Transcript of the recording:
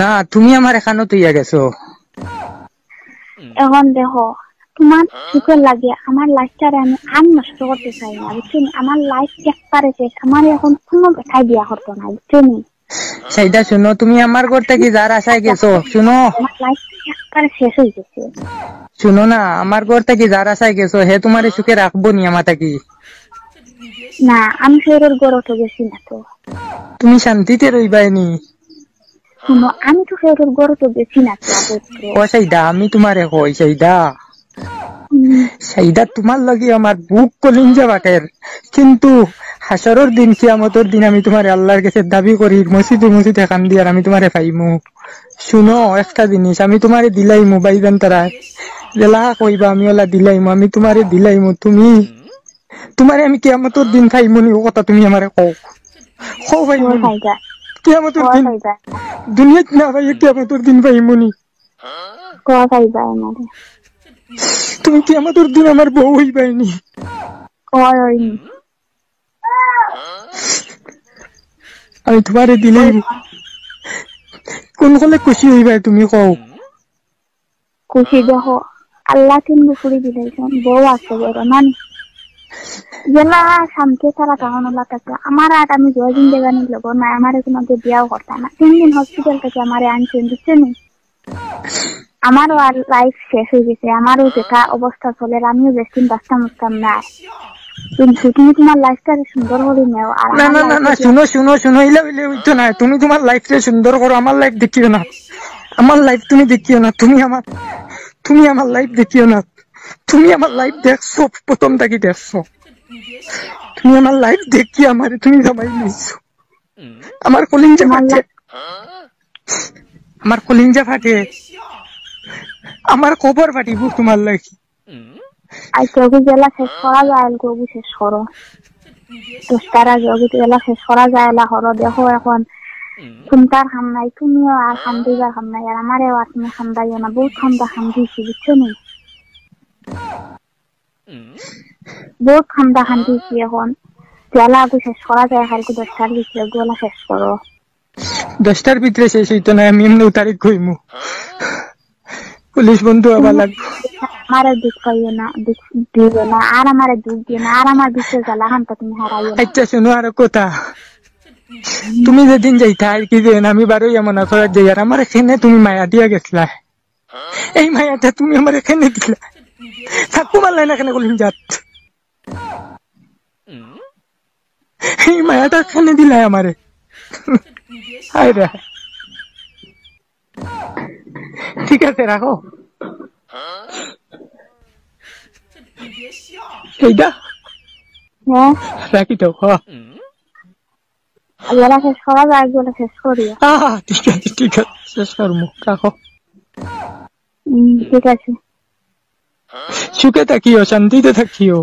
না তুমি আমার এখানে তুইয়া গেছো। এখন দেখো তোমার সুখের লাগে আমার লাইফটারে আমি আর নষ্ট করতে চাই না, বুঝছেন? আমার লাইফ একবারে শেষ, আমার এখন কোনো ব্যথায় বিয়া করতো না, বুঝছেন? সেইটা শুনো, তুমি আমার ঘর থেকে যার আশায় গেছো, শুনো আমার লাইফ একবারে শেষ হয়ে গেছে। শুনো না, আমার ঘর থেকে যার আশায় গেছো হে তোমার সুখে রাখবো নি আমার থাকি। না আমি ফেরোর গড় তো গেছি না তো। তুমি শান্তিতে রইবাইনি। শুনো আমি তো ফেরোর গড় তো গেছি না তো। ও সেইদা আমি তোমারে কই সেইদা, সেইদা তোমার লাগি আমার বুক কলিঞ্জা বাটের, কিন্তু হাসরের দিন কিয়ামতের দিন আমি তোমার আল্লাহর কাছে দাবি করি মসজিদে মসজিদে কান্দি আর আমি তোমারে পাইমু। শুনো একটা জিনিস, আমি তোমারে দিলাইমু বাইজান তারা জেলা কইবা আমি ওলা দিলাইমু, আমি তোমারে দিলাইমু, তুমি তোমারে আমি কিয়ামতের দিন পাইমু নি ও কথা তুমি আমারে কও। কও পাইমু কিয়ামতের দিন, দুনিয়াত না ভাই কিয়ামতের দিন পাইমু নি। তুমি কিয়ামতের দিন আমার বউ হইবাইনি। আমি তোমারে দিলেই কোন হলে খুশি হইবাই তুমি কও। খুশি দেখো আল্লাহ কিন্তু ফুরি দিলেছেন, বউ আছে বড় মানে জেলা শান্তি ছাড়া কারণ থাকে আমার। আর আমি জয়দিন দেগানি লোক না আমার তোমাকে বিয়াও করতাম না, 3 দিন হসপিটাল থেকে আমার আনছেন, বুঝছেন? আমারও আর লাইফ শেষ হয়ে গেছে, আমারও যেটা অবস্থা চলে আমিও বেশি বাঁচতাম বুঝতাম না। কিন্তু তুমি তোমার লাইফটা সুন্দর করে নেও। আর না না না না শুনো শুনো শুনো, ইলে ইলে হইতো না, তুমি তোমার লাইফটা সুন্দর করো, আমার লাইফ দেখিও না, আমার লাইফ তুমি দেখিও না, তুমি আমার লাইফ দেখিও না, তুমি আমার লাইফ দেখছো প্রথম থেকে দেখছো, তুমি আমার লাইফ দেখি আমার তুমি জামাই নিছো, আমার কলিঞ্জা ফাটে, আমার কলিঞ্জা ফাটে, আমার কবর ফাটিব তোমার লাগি। যোগী জেলা শেষ করা যায়, যোগী শেষ করো 10টার যোগী জেলা শেষ করা যায় না হলো। দেখো এখন চিন্তার খাম নাই, তুমিও আর খাম দিবার খাম নাই, আর আমারও আর তুমি খাম দাইও না, বহুত খামটা খাম দিয়েছি, বুঝছো নি? বহুত খামটা খাম দিয়েছি। এখন জেলা আগে শেষ করা যায়, কালকে 10টার ভিতরে জেলা শেষ করো। 10টার ভিতরে শেষ হইতো না, আমি এমনি তারিখ কইমু, পুলিশ বন্ধু আবার লাগবে। আমারে দুঃখ পাইও না, দুঃখ দিও না, আর আমারে দুঃখ দিও না, আর আমার বিশ্বাস জ্বালা খানটা তুমি হারাইও না। আচ্ছা শুনো আর কথা, তুমি যেদিন যাইতা আর কি দেন আমি বারোই এমন করার যাই, আর আমার এখানে তুমি মায়া দিয়া গেছলা, এই মায়াটা তুমি আমার এখানে দিলা, থাকবো পারলাই না এখানে কলিম যাত, এই মায়াটা এখানে দিলাই আমারে। হায় রে, ঠিক আছে রাখো এইটা রাখি তো। জেলা শেষ করা যায়, জেলা শেষ করিও। ঠিক আছে ঠিক আছে, শেষ করবো, রাখো। ঠিক আছে, সুখে থাকিও, শান্তিতে থাকিও।